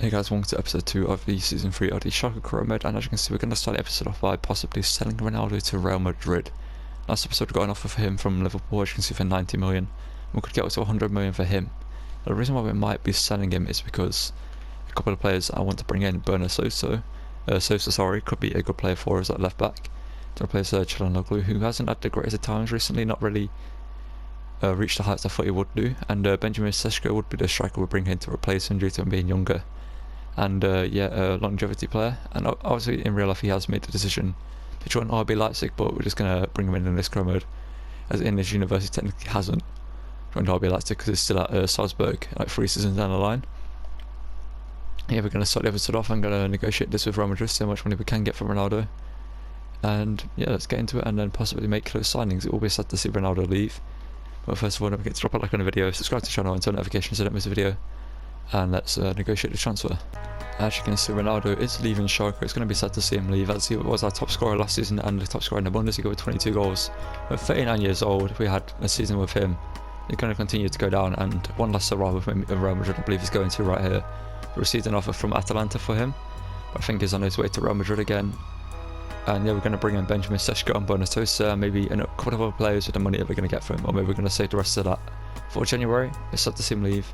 Hey guys, welcome to episode 2 of the season 3 of the Schalke career mode, and as you can see we're going to start the episode off by possibly selling Ronaldo to Real Madrid. Last episode we got an offer for him from Liverpool, as you can see, for 90 million. We could get up to 100 million for him. The reason why we might be selling him is because a couple of players I want to bring in, Sosa could be a good player for us at left back to replace Ronaldo, who hasn't had the greatest of times recently, not really reached the heights I thought he would do, and Benjamin SESKO would be the striker we bring in to replace him due to him being younger. And a longevity player, and obviously in real life he has made the decision to join RB Leipzig, but we're just going to bring him in this career mode, as in his university technically hasn't joined RB Leipzig because he's still at Salzburg, like 3 seasons down the line. Yeah, we're going to start the episode off. I'm going to negotiate this with Real Madrid, see how much money we can get from Ronaldo, and yeah, let's get into it and then possibly make close signings. It will be sad to see Ronaldo leave, but first of all, don't forget to drop a like on the video, subscribe to the channel and turn notifications so you don't miss a video, and let's negotiate the transfer. As you can see, Ronaldo is leaving Schalke. It's going to be sad to see him leave, as he was our top scorer last season and the top scorer in the Bundesliga with 22 goals. At 39 years old, if we had a season with him, he's going to continue to go down, and one last hurrah with him in Real Madrid, I believe he's going to right here. We received an offer from Atalanta for him, but I think he's on his way to Real Madrid again. And yeah, we're going to bring in Benjamin SESKO and Sosa, maybe a couple of other players with the money that we're going to get from him, or maybe we're going to save the rest of that for January. It's sad to see him leave,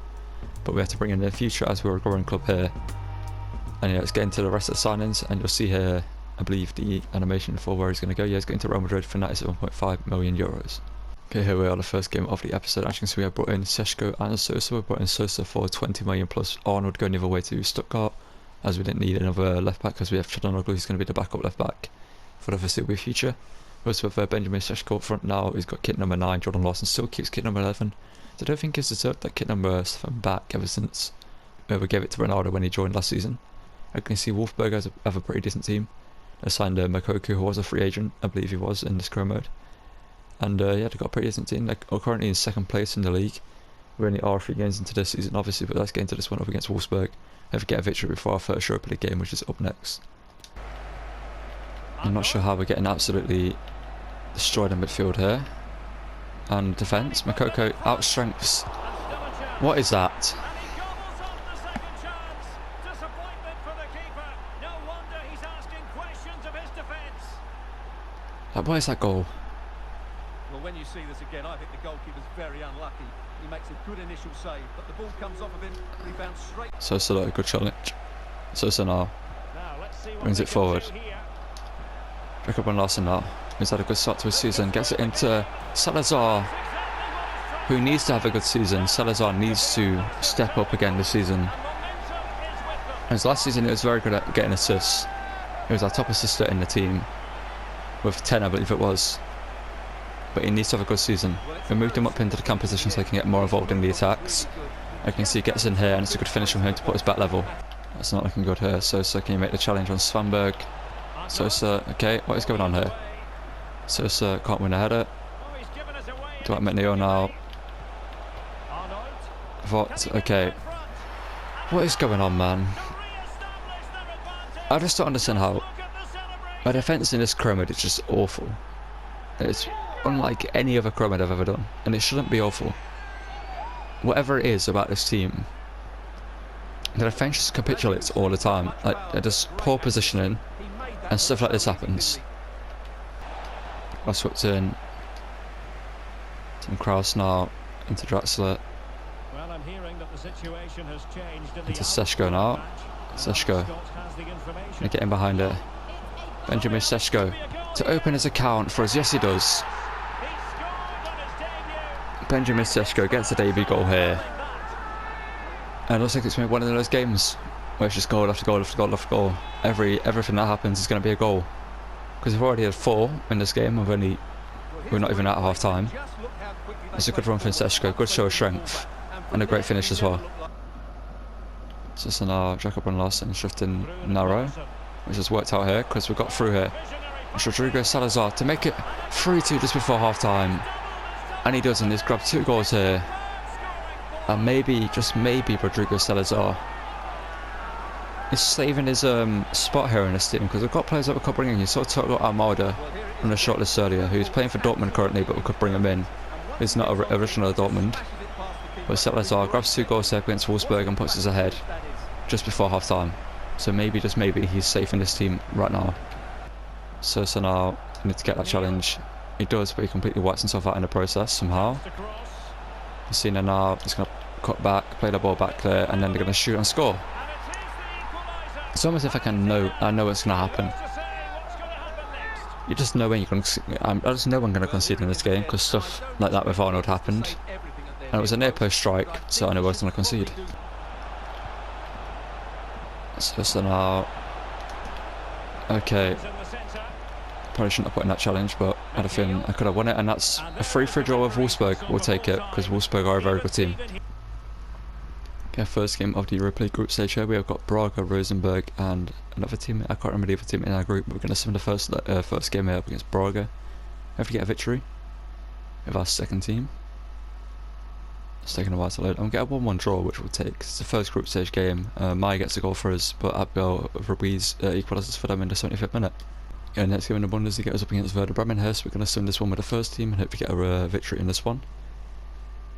but we have to bring in the future as we're a growing club here. And yeah, let's get into the rest of the signings, and you'll see here, I believe, the animation for where he's going to go. Yeah, he's going to Real Madrid for 97.5 million euros. Okay, here we are, the first game of the episode. As you can see, we have brought in SESKO and Sosa. We brought in Sosa for 20 million plus Arnold going the other way to Stuttgart, as we didn't need another left back because we have Ronaldo, who's going to be the backup left back for the foreseeable future. Also with Benjamin SESKO up front now, he's got kit number 9. Jordan Lawson still keeps kit number 11. So I don't think he's deserved that kit number 7 back ever since we gave it to Ronaldo when he joined last season. I can see Wolfsburg have a pretty decent team. They signed Mokoku, who was a free agent, I believe he was, in this career mode. And yeah, they've got a pretty decent team. They're currently in 2nd place in the league. We're only 3 games into this season, obviously, but let's get into this one up against Wolfsburg. Have to get a victory before our first Europa League game, which is up next. I'm not sure how we're getting absolutely destroyed in midfield here. And defence, Mokoku outstrengths. What is that? Like, what is that goal? Well, when you see this again, I think the goalkeeper's very unlucky. He makes a good initial save, but the ball comes off of him, rebounds straight. Sosa, a good challenge. Sosa now brings it forward. Pick up on Larson now. He's had a good start to his season. Gets it into Salazar, who needs to have a good season. Salazar needs to step up again this season. As last season, he was very good at getting assists. He was our top assister in the team, with 10, I believe it was. But he needs to have a good season. We moved him up into the camp position so he can get more involved in the attacks. I can see he gets in here, and it's a good finish from him to put us back level. That's not looking good here. Sosa, can you make the challenge on Svanberg? Sosa, okay, what is going on here? Sosa can't win a header. Dwight McNeil now. What? Okay. What is going on, man? I just don't understand how my defence in this career mode is just awful. It's unlike any other career mode I've ever done, and it shouldn't be awful. Whatever it is about this team, the defence just capitulates all the time. Like, they're just poor positioning, and stuff like this happens. I swept in. Tim Krause now into Draxler. Well, I'm hearing that the situation has changed into SESKO now. SESKO. Gonna get in behind it. Benjamin SESKO to open his account for us. Yes, he does. Benjamin SESKO gets a debut goal here. And it looks like it's been one of those games where it's just goal after goal after goal after goal. Everything that happens is going to be a goal. Because we've already had 4 in this game. We're not even at half time. It's a good run from SESKO, good show of strength, and a great finish as well. So now Jacob and Larson shifting narrow, which has worked out here because we've got through here. It's Rodrigo Salazar to make it 3-2 just before half time, and he does, and he's grabbed 2 goals here. And maybe, just maybe, Rodrigo Salazar is saving his spot here in this team, because we've got players that we could bring in. You saw Toto Almada from the shortlist earlier, who's playing for Dortmund currently, but we could bring him in. He's not original Dortmund. But Salazar grabs 2 goals here against Wolfsburg and puts us ahead. just before half time. So maybe, just maybe, he's safe in this team right now. So now, I need to get that challenge. He does, but he completely wipes himself out in the process somehow. You see now, he's going to cut back, play the ball back there, and then they're going to shoot and score. It's almost if I know what's going to happen. You just know when you're going to. I just know I'm going to concede in this game because stuff like that with Arnold happened, and it was a near post strike, so I know I was going to concede. So now, okay, probably shouldn't have put in that challenge, but I had a feeling I could have won it, and that's a 3-3 draw with Wolfsburg. We'll take it because Wolfsburg are a very good team. Okay, first game of the Europa League group stage here. We have got Braga, Rosenborg, and another team. I can't remember the other team in our group, but we're going to sim the first game here up against Braga. If we get a victory with our second team. It's taking a while to load. I'm going to get a 1-1 draw, which we'll take. It's the first group stage game. Maya gets a goal for us, but Abel Ruiz equalises for them in the 75th minute. And next game in the Bundesliga is up against Werder Bremen here, so we're going to sim this one with the first team and hope we get a victory in this one.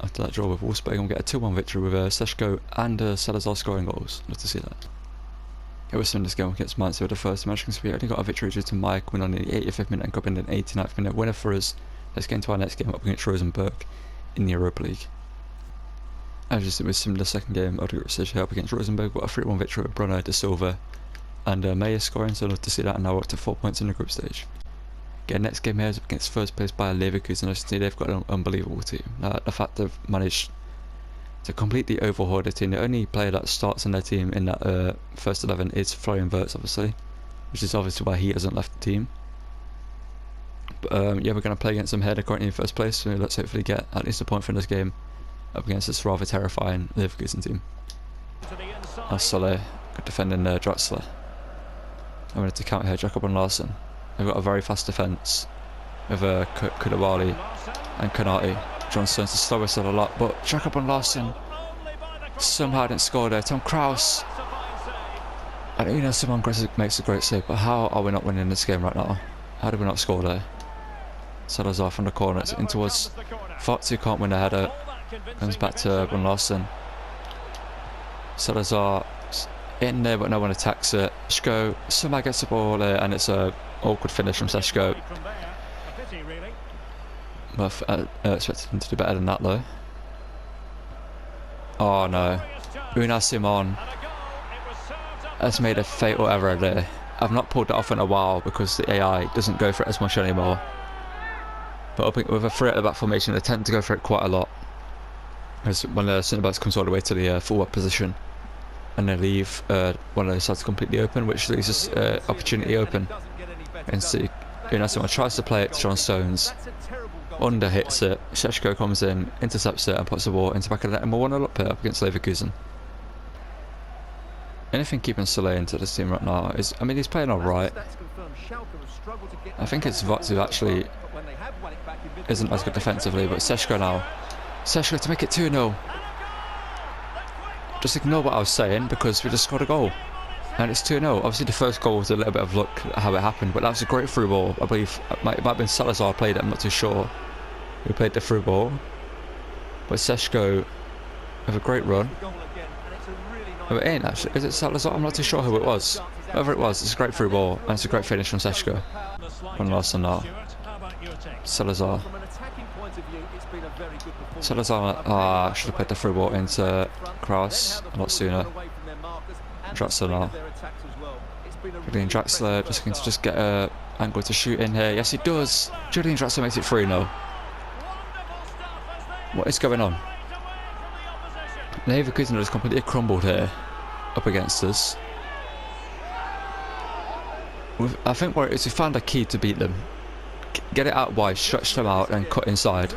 After that draw with Wolfsburg, I'm going to get a 2-1 victory with SESKO and Salazar scoring goals. Love to see that. Okay, we're simming this game against Mainz with the first match, because we only got a victory due to Mike win on the 85th minute and got in the 89th minute winner for us. Let's get into our next game up against Rosenborg in the Europa League. As you see, we're simming the second game of the group stage here up against Rosenborg. Got a 3-1 victory with Bruno de Silva and Meyer scoring, so love to see that, and now we're up to 4 points in the group stage. Okay, next game here is up against first place Bayer Leverkusen. As you can see, they've got an unbelievable team. The fact they've managed to completely overhaul their team. The only player that starts in their team in that first 11 is Florian Wirtz, obviously, which is obviously why he hasn't left the team. But yeah, we're going to play against them here. They're currently in first place, so let's hopefully get at least a point from this game up against this rather terrifying Leverkusen team. That's Solé, good defending Draxler. I'm going to count here, Jacob and Larsen. They've got a very fast defence with Koulibaly and Konate. John Stones is slower still a lot, but Jacob and Larsen somehow didn't score there. Tom Kraus, I don't know, someone makes a great save, but how are we not winning this game right now? How did we not score there? Salazar from the corner, it's in towards Fox, who can't win the header. Comes back to Ron Larsen. Salazar in there, but no one attacks it. SESKO somehow gets the ball there, and it's a awkward finish from SESKO. But I expected him to do better than that though. Oh no. Unai Simon has made a fatal error there. I've not pulled it off in a while because the AI doesn't go for it as much anymore. But with a 3 at the back formation, they tend to go for it quite a lot. Because when the centre backs comes all the way to the full-back position, and they leave one of the sides completely open, which leaves this opportunity open. And see, Unai Simon tries to play it to John Stones, under hits it, SESKO comes in, intercepts it and puts the ball into the back of the net, and we're 1-0 up here up against Leverkusen. Anything keeping Solé into this team right now is, I mean, he's playing alright. I think it's Vox who actually isn't as good defensively, but SESKO now. SESKO to make it 2-0. Just ignore what I was saying because we just scored a goal. And it's 2-0. Obviously the first goal was a little bit of luck how it happened, but that was a great through ball. I believe it might have been Salazar played it, I'm not too sure who played the through ball. But SESKO with a great run. Oh, it ain't actually, is it Salazar? I'm not too sure who it was. Whoever it was, it's a great through ball and it's a great finish from SESKO. One last one now. Salazar. Salazar should have played the through ball into Kraus a lot sooner. Draxler now. Julian Draxler just looking to just get an angle to shoot in here. Yes, he does. Julian Draxler makes it 3-0. What is going on? Leverkusen has completely crumbled here up against us. I think what it is, we found a key to beat them. Get it out wide, stretch them out and cut inside.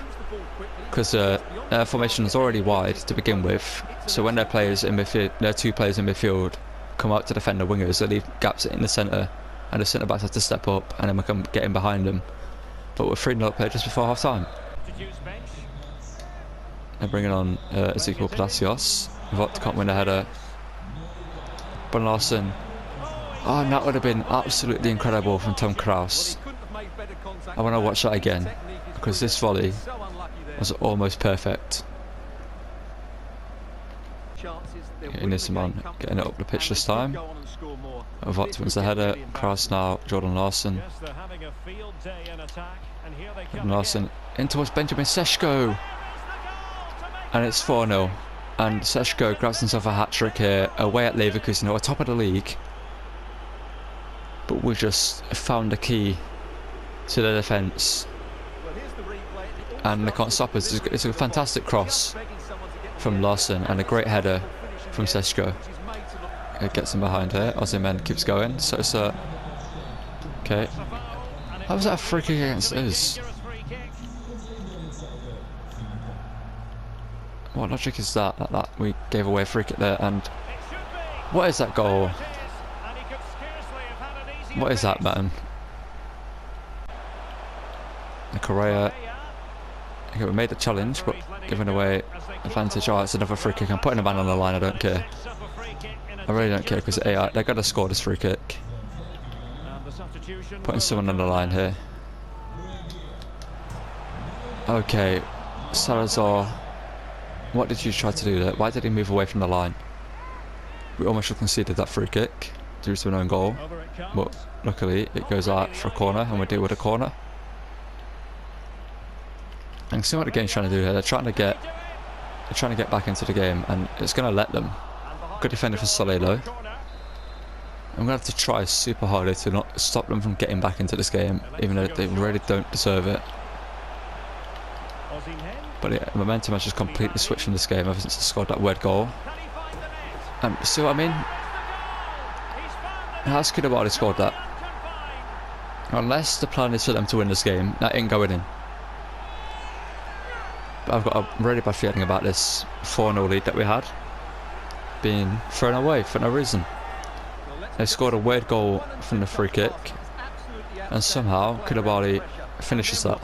Because their formation is already wide to begin with. So when their players in midfield, their 2 players in midfield come out to defend the wingers, they leave gaps in the centre, and the centre backs have to step up, and then we can get in behind them. But we're 3-0 up here just before half time. They're bringing on Ezekiel Palacios. Vot can't win a header. Bon Larsen. Oh, and that would have been absolutely incredible from Tom Kraus. I want to watch that again because this volley was almost perfect. Chances Ines man getting it up the pitch this time. Vot wins the header. Cross now. Jordan Larson. Jordan Larson in towards Benjamin Sesko. And it's 4-0. And Sesko grabs himself a hat-trick here, away at Leverkusen, who are top of the league. But we just found the key to the defence. And they can't stop us. It's a fantastic cross from Larson and a great header from Sesko. It gets him behind here. Osimhen keeps going. So it's a... Okay. How was that a free kick against us? What logic is that? That we gave away a free kick there, and what is that goal? What is that, man? The Correa. Okay, we made the challenge, but giving away advantage. Oh, it's another free kick. I'm putting a man on the line. I don't care. I really don't care because they're gonna score this free kick. Putting someone on the line here. Okay, Salazar. What did you try to do there? Why did he move away from the line? We almost should have conceded that free kick due to an own goal, but luckily it goes out for a corner and we deal with a corner. And see what the game's trying to do here. They're trying to get back into the game, and it's going to let them. Good defender for Solelo. I'm going to have to try super hard to not stop them from getting back into this game, even though they really don't deserve it. But yeah, momentum has just completely switched in this game ever since they scored that weird goal. And see what I mean? How's Koulibaly scored that? Unless the plan is for them to win this game, that ain't going in. But I've got a really bad feeling about this 4-0 lead that we had being thrown away for no reason. They scored a weird goal from the free kick, and somehow Koulibaly finishes that.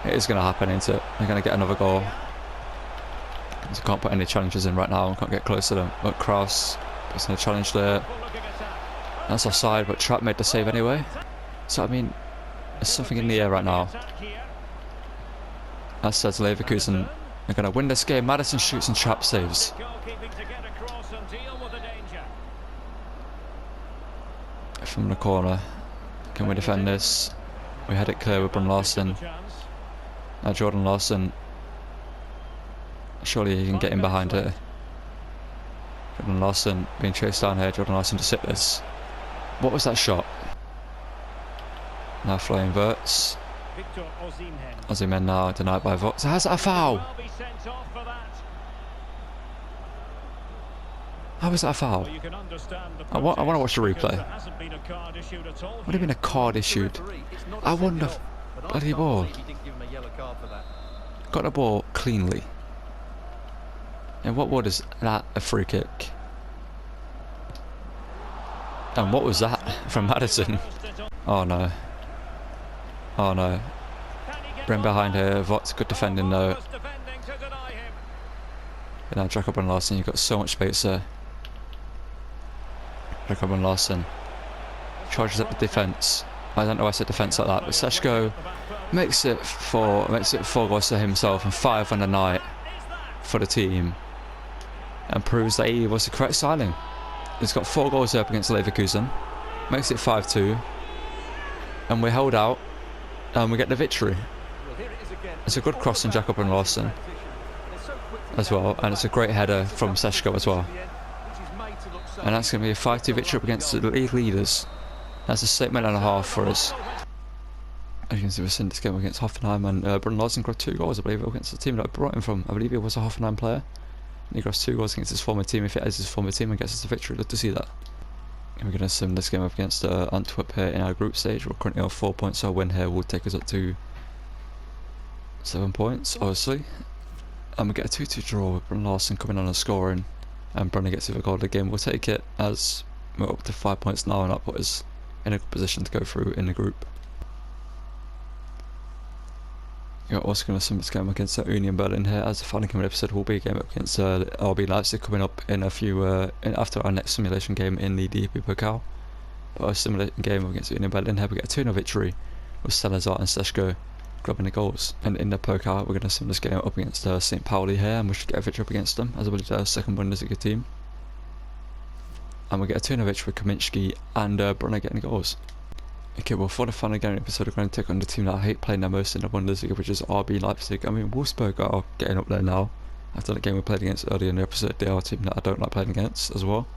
It is going to happen, isn't it? They're going to get another goal. I can't put any challenges in right now. I can't get close to them. But Kraus puts in a challenge there. That's offside, but Trapp made the save anyway. So I mean, there's something in the air right now. That says Leverkusen are going to win this game. Madison shoots and Trapp saves. From the corner, can we defend this? We had it clear with Larson. Now Jordan Larson, surely he can get in behind here. Jordan Larson being chased down here. Jordan Larson to sit this. What was that shot? Now flying verts. Osimhen now denied by Vox. How's that a foul? How is that a foul? I want to watch the replay. What do you mean a card issued? I won the bloody ball. Got the ball cleanly. And what is that? A free kick? And what was that from Madison? Oh no. Oh no. Bring behind here. Vox, good defending though. And now Jacob and Larson, you've got so much space there. Jacob and Larson charges up the defence. I don't know why I said defence like that, but Sesko makes it 4 goals to himself and 5 on the night for the team, and proves that he was the correct signing. He's got 4 goals up against Leverkusen, makes it 5-2, and we hold out and we get the victory. It's a good cross from Jacob and Larson as well, and it's a great header from Sesko as well. And that's going to be a 5-2 victory up against the league leaders. That's a statement and a half for us. As you can see, we've seen this game against Hoffenheim, and Brun Larsen got 2 goals, I believe, against the team that I brought him from. I believe he was a Hoffenheim player. And he got 2 goals against his former team. If it is his former team and gets us the victory, love to see that. And we're going to sim this game up against Antwerp here in our group stage. We're currently on 4 points, so a win here will take us up to 7 points, obviously. And we get a 2-2 draw with Brun Larsen coming on and scoring, and Brunner gets the goal of the game. We'll take it as we're up to 5 points now, and that puts us in a good position to go through in the group. You're also going to sim this game against Union Berlin here, as the final game of the episode will be a game up against RB Leipzig coming up in a few after our next simulation game in the DFB Pokal. But our simulation game against Union Berlin here, we get a 2-0 victory with Salazar and Sesko grabbing the goals. And in the Pokal, we're going to sim this game up against St. Pauli here, and we should get a victory up against them, as I believe they're a second Bundesliga team. and we get a Tunovic with Kaminski and Brunner getting goals. Okay, well, for the final game episode, we're going to take on the team that I hate playing the most in the Bundesliga, which is RB Leipzig. I mean, Wolfsburg are getting up there now. After the game we played against earlier in the episode, they are a team that I don't like playing against as well.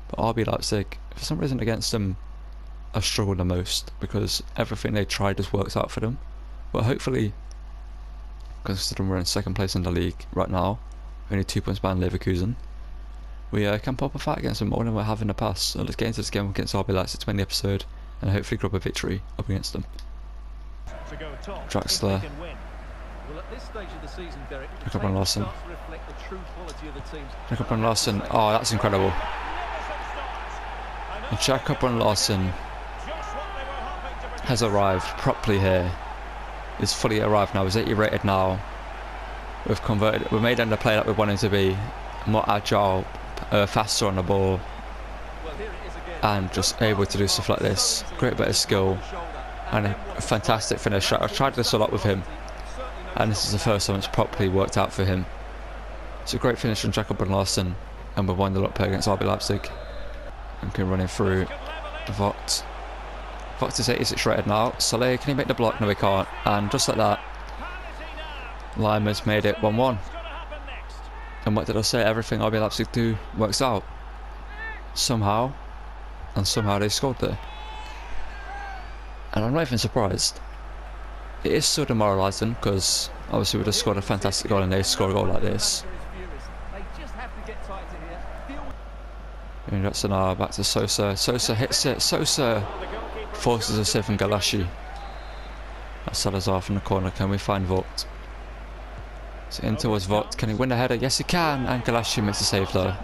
But RB Leipzig, for some reason against them, I struggled the most because everything they tried just works out for them. But hopefully, considering we're in second place in the league right now, only 2 points behind Leverkusen, we can pop a fight against them more than we have in the past. So let's get into this game against RB Leipzig to win the episode and hopefully grab a victory up against them. Draxler. Well, at this stage of the season, Derek, Jacob and Larson. starts to reflect the true quality of the teams. Jacob and Larson. Oh, that's incredible. And Jacob and Larson has arrived properly here. Is fully arrived now. Is 80 rated now. We've converted. We've made him the player that we want him to be. More agile, faster on the ball, Well, here it is again. and just able to do stuff like this. Great bit of skill and a fantastic finish. I've tried this a lot with him, and this is the first time it's properly worked out for him. It's a great finish from Jacob and Larson, and we've won the lot against RB Leipzig. And can running through Vogt. Vogt is 86 rated now. Saleh, can he make the block? No, he can't. And just like that, Lima's made it 1-1. And what did I say? Everything RB Leipzig do works out. Somehow. And somehow they scored there. And I'm not even surprised. It is so demoralising because obviously we just scored a fantastic goal and they score a goal like this. They just have to get tight in here. And that's now back to Sosa. Sosa hits it. Sosa forces a save from Galashi. That's Salazar from the corner. Can we find Vogt? So in towards Vogt. Can he win the header? Yes, he can. And Galashi makes a save there.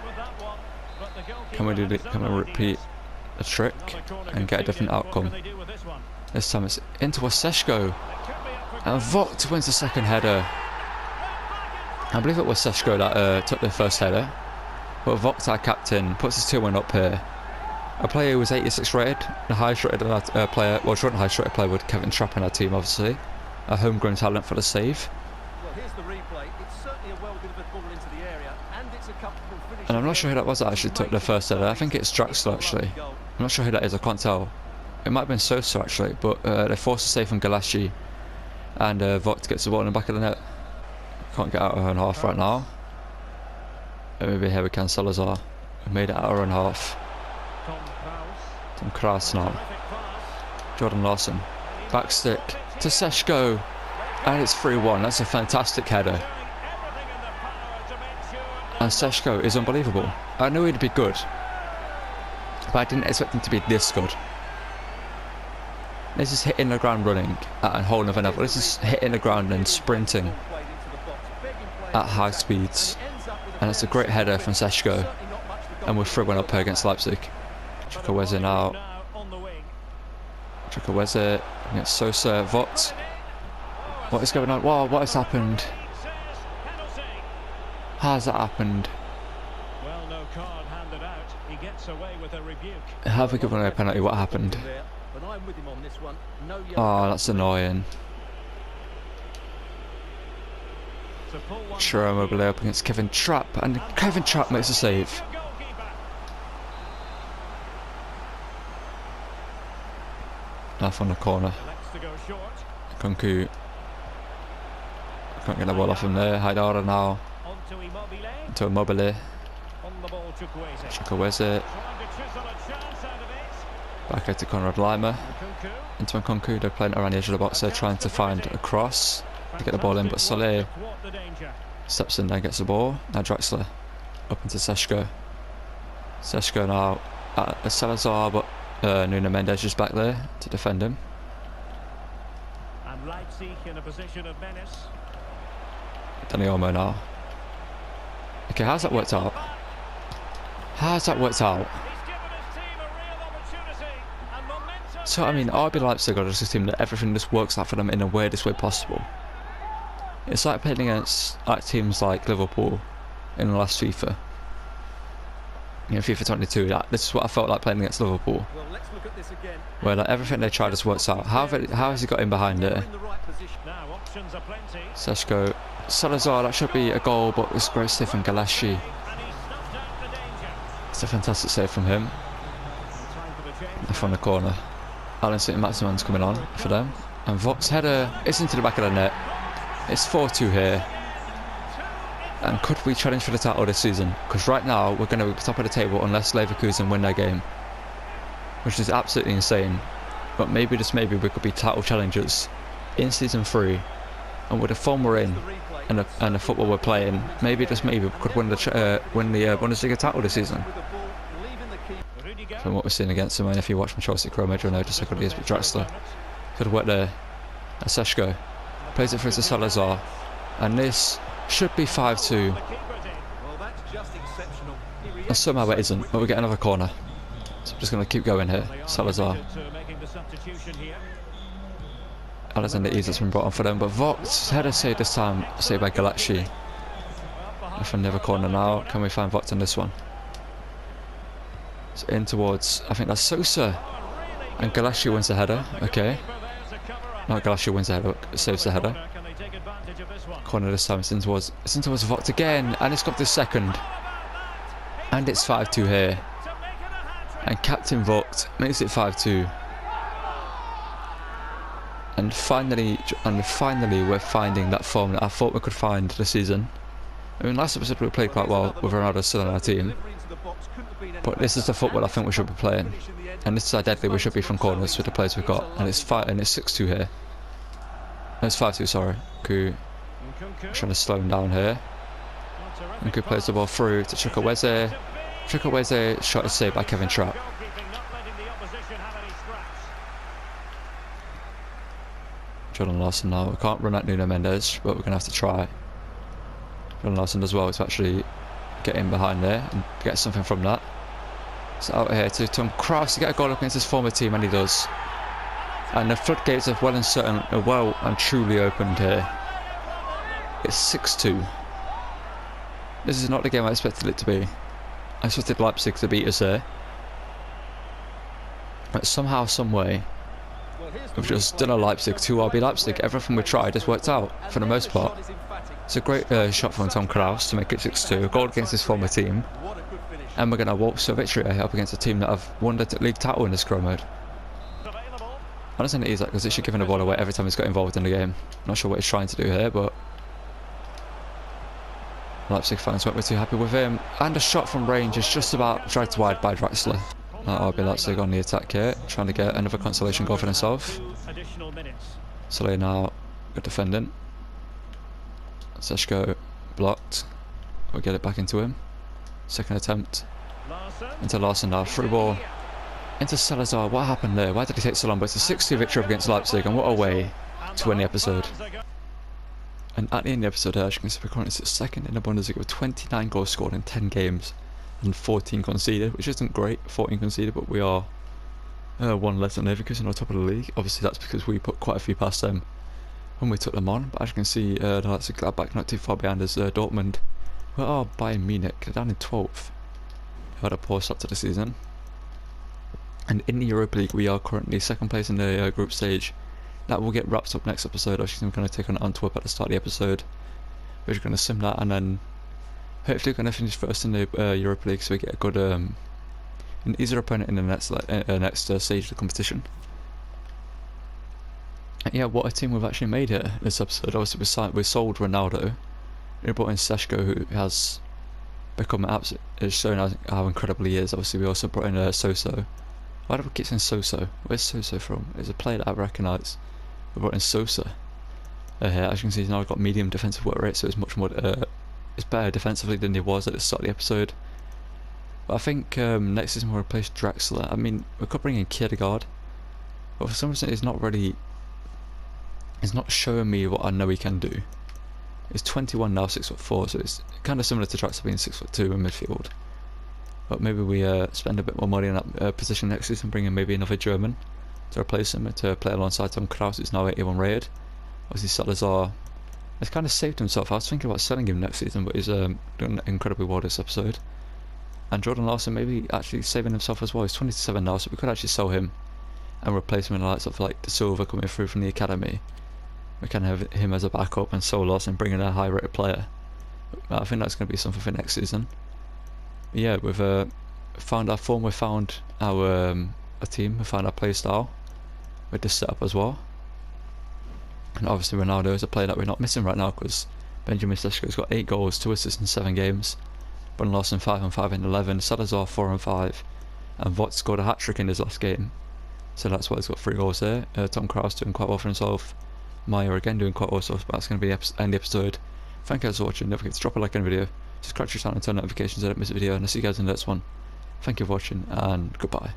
Can we repeat the trick and get a different outcome? This time it's in towards SESKO. And Vogt wins the second header. I believe it was SESKO that took the first header. But Vogt, our captain, puts his 2-1 up here. A player who was 86 rated, the highest rated player, well, short highest rated player with Kevin Trapp in our team, obviously. A homegrown talent for the save. Well, here's the replay. It's certainly a well-delivered ball into the area, and it's a comfortable finish. And I'm not sure who that was that actually took the first header. I think it's Draxler actually. I'm not sure who that is, I can't tell. It might have been Sosa actually, but they forced a save from Galashi. And Vogt gets the ball in the back of the net. Can't get out of her own half right now. Maybe here we can, Salazar. We made it out of our own half. Tom Kraus now. Jordan Larson. Back stick to SESKO. And it's 3-1. That's a fantastic header. And SESKO is unbelievable. I knew he'd be good, but I didn't expect him to be this good. This is hitting the ground running at a whole other level. This is hitting the ground and sprinting at high speeds. And it's a great header from SESKO. And we're 3-1 up here against Leipzig. Chukwueze now. Chukwueze against Sosa. Vogt. What is going on? Wow, what has happened? How has that happened? Well, no card handed out. He gets away with a rebuke. Have we given away a penalty? What happened? But I'm with him on this one. No yellow Oh, card. that's annoying. Sure, Immobile up against Kevin Trapp, and Kevin Trapp makes a save. Now from the corner. Kunku. Can't get the ball off him there. Haidara now. Into Immobile. Chukwueze. Back out to Conrad Lima. Into Kunku. They're playing around the edge of the box there, trying to find a cross to get the ball in, but Saleh steps in there, gets the ball. Now Draxler up into SESKO. SESKO now at Salazar, but Nuno Mendes is back there to defend him. And Leipzig in a position of menace. Danny Olmo now. Okay, how's that worked out? How's that worked out? So, I mean, RB Leipzig are just a team that everything just works out for them in the weirdest way possible. It's like playing against teams like Liverpool in the last FIFA. You know, FIFA 22, this is what I felt like playing against Liverpool. Well, let's look at this again. Where like, everything they try just works out. How has he got in behind it? In the right position. Now options are plenty. SESKO. Salazar, that should be a goal, but it's great save from Galashi. And he snuffed out the danger. It's a fantastic save from him. From the corner. Alan St-Maximin's coming on for them. And Vogt's header is into the back of the net. It's 4-2 here. And could we challenge for the title this season? Because right now we're going to be top of the table unless Leverkusen win their game. Which is absolutely insane. But maybe, just maybe, we could be title challengers in season 3. And with the form we're in and the football we're playing, maybe, just maybe, we could win the Bundesliga title this season. From what we're seeing against them, and if you watch my Chelsea Chrome, you'll know just how good he is with Draxler. Could work there. SESKO plays it through to Salazar. And this should be 5-2. And somehow it isn't, but we get another corner. So I'm just going to keep going here. Salazar. Alexander Isak's been brought on for them, but Vogt's header saved this time, saved by Galaxy. And from the other corner now, can we find Vogt on this one? It's in towards, I think that's Sosa. And Galaxy wins the header, okay. No, Galaxy wins the header, saves the header. Corner this time, it's in towards Vogt again, and it's got the second. And it's 5-2 here. And Captain Vogt makes it 5-2. And finally, we're finding that form that I thought we could find this season. I mean, last episode we played quite well with Ronaldo still on our team. But this is the football I think we should be playing. And this is how deadly we should be from corners with the players we've got. And it's 6-2 here. No, it's 5-2, sorry. Ku trying to slow him down here. And Ku plays the ball through to Chukwueze. Chukwueze shot is saved by Kevin Trapp. Jordan Larson now. We can't run at Nuno Mendes, but we're going to have to try. Jordan Larson does well to actually get in behind there and get something from that. So out here to Tom Kraus to get a goal up against his former team, and he does. And the floodgates have well and truly opened here. It's 6-2. This is not the game I expected it to be. I expected Leipzig to beat us here. But somehow, some way, we've just done a Leipzig 2 RB Leipzig. Everything we tried has worked out for the most part. It's a great shot from Tom Kraus to make it 6-2. A goal against his former team. And we're going to waltz to a victory up against a team that have won the league title in this Chrome mode. I don't think Isak because he's giving the ball away every time he's got involved in the game. Not sure what he's trying to do here, but Leipzig fans won't be too happy with him. And a shot from range is just about dragged wide by Draxler. RB Leipzig on the attack here, trying to get another consolation goal for himself. Soleil now good defending. SESKO blocked. We'll get it back into him. Second attempt. Into Larson now. Through ball. Into Salazar. What happened there? Why did he take so long? But it's a 6-2 victory against Leipzig, and what a way to end the episode. And at the end of the episode, as you can see, we're currently second in the Bundesliga with 29 goals scored in 10 games and 14 conceded, which isn't great, 14 conceded, but we are one less than Leverkusen on top of the league. Obviously, that's because we put quite a few past them when we took them on. But as you can see, the Leipzig Gladbach not too far behind us. Dortmund, where are Bayern Munich? They're down in 12th. They had a poor start to the season. And in the Europa League, we are currently second place in the group stage. That will get wrapped up next episode. Actually, I'm going to take on Antwerp at the start of the episode. We're just going to sim that, and then hopefully we're going to finish first in the Europa League, so we get a good, an easier opponent in the next stage of the competition. And yeah, what a team we've actually made here this episode. Obviously, we sold Ronaldo. We brought in SESKO, who has become has shown how incredible he is. Obviously, we also brought in Soso. Why do we keep saying Soso? Where's Soso from? It's a player that I recognise. We brought in Sosa here. As you can see, he's now got medium defensive work rate, so it's much more. It's better defensively than he was at the start of the episode. But I think next season we'll replace Draxler. I mean, we could bring in Kierkegaard, but for some reason he's not really. He's not showing me what I know he can do. He's 21 now, 6'4", so it's kind of similar to Draxler being 6'2" in midfield. But maybe we spend a bit more money in that position next season, bring in maybe another German to replace him, to play alongside Tom Kraus, who's now 81 rated. Obviously Salazar has kind of saved himself. I was thinking about selling him next season, but he's doing incredibly well this episode. And Jordan Larson maybe actually saving himself as well. He's 27 now, so we could actually sell him and replace him in the likes of like De Silva coming through from the academy. We can have him as a backup and sell Larson, bring in a high rated player. I think that's going to be something for next season. But yeah, with found our form, we found our team, we found our play style with this setup as well. And obviously Ronaldo is a player that we're not missing right now, because Benjamin Sesko's got 8 goals, 2 assists in 7 games. But Larson 5 and 5 in 11, Salazar 4 and 5, and Vot scored a hat-trick in his last game. So that's why he's got 3 goals there. Tom Krause doing quite well for himself. Maya again doing quite well, so that's going to be the end of the episode. Thank you guys for watching. Don't forget to drop a like on the video, subscribe to the channel and turn notifications so I don't miss a video, and I'll see you guys in the next one. Thank you for watching, and goodbye.